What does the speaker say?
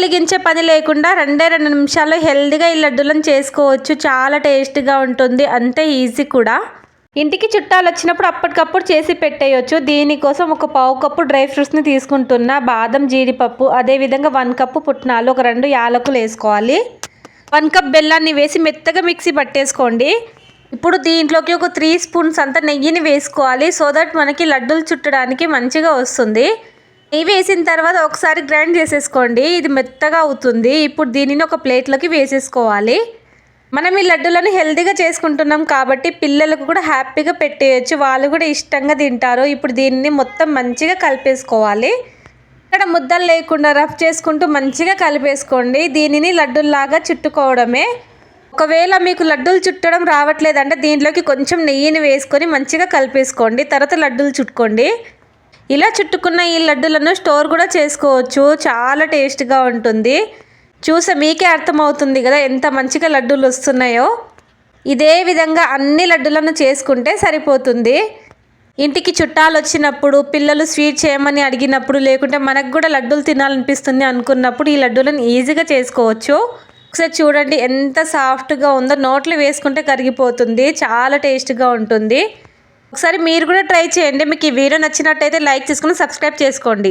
వెలిగించే పని లేకుండా 2 నిమిషాల్లో హెల్తీగా ఈ లడ్డూలను చేసుకోవచ్చు. చాలా టేస్ట్గా ఉంటుంది, అంతే ఈజీ కూడా. ఇంటికి చుట్టాలు వచ్చినప్పుడు అప్పటికప్పుడు చేసి పెట్టేయచ్చు. దీనికోసం ఒక పావు కప్పు డ్రై ఫ్రూట్స్ని తీసుకుంటున్నా. బాదం, జీడిపప్పు, అదేవిధంగా 1 కప్పు పుట్నాలు, ఒక 2 యాలకులు వేసుకోవాలి. 1 కప్ బెల్లాన్ని వేసి మెత్తగా మిక్సీ పట్టేసుకోండి. ఇప్పుడు దీంట్లోకి ఒక 3 స్పూన్స్ అంత నెయ్యిని వేసుకోవాలి. సో దట్ మనకి లడ్డూలు చుట్టడానికి మంచిగా వస్తుంది. నెయ్యి వేసిన తర్వాత ఒకసారి గ్రైండ్ చేసేసుకోండి. ఇది మెత్తగా అవుతుంది. ఇప్పుడు దీనిని ఒక ప్లేట్లోకి వేసేసుకోవాలి. మనం ఈ లడ్డూలను హెల్తీగా చేసుకుంటున్నాం కాబట్టి పిల్లలకు కూడా హ్యాపీగా పెట్టేయచ్చు. వాళ్ళు కూడా ఇష్టంగా తింటారు. ఇప్పుడు దీన్ని మొత్తం మంచిగా కలిపేసుకోవాలి. ఇక్కడ ముద్దలు లేకుండా రఫ్ చేసుకుంటూ మంచిగా కలిపేసుకోండి. దీనిని లడ్డూల్లాగా చుట్టుకోవడమే. ఒకవేళ మీకు లడ్డూలు చుట్టడం రావట్లేదంటే దీంట్లోకి కొంచెం నెయ్యిని వేసుకొని మంచిగా కలిపేసుకోండి. తర్వాత లడ్డూలు చుట్టుకోండి. ఇలా చుట్టుకున్న ఈ లడ్డూలను స్టోర్ కూడా చేసుకోవచ్చు. చాలా టేస్ట్గా ఉంటుంది. చూసే మీకే అర్థమవుతుంది కదా ఎంత మంచిగా లడ్డూలు వస్తున్నాయో. ఇదే విధంగా అన్ని లడ్డూలను చేసుకుంటే సరిపోతుంది. ఇంటికి చుట్టాలు వచ్చినప్పుడు, పిల్లలు స్వీట్ చేయమని అడిగినప్పుడు, లేకుంటే మనకు కూడా లడ్డూలు తినాలనిపిస్తుంది అనుకున్నప్పుడు ఈ లడ్డూలను ఈజీగా చేసుకోవచ్చు. ఒకసారి చూడండి ఎంత సాఫ్ట్గా ఉందో. నోట్లో వేసుకుంటే కరిగిపోతుంది. చాలా టేస్ట్గా ఉంటుంది. ఒకసారి మీరు కూడా ట్రై చేయండి. మీకు ఈ వీడియో నచ్చినట్టయితే లైక్ చేసుకుని సబ్స్క్రైబ్ చేసుకోండి.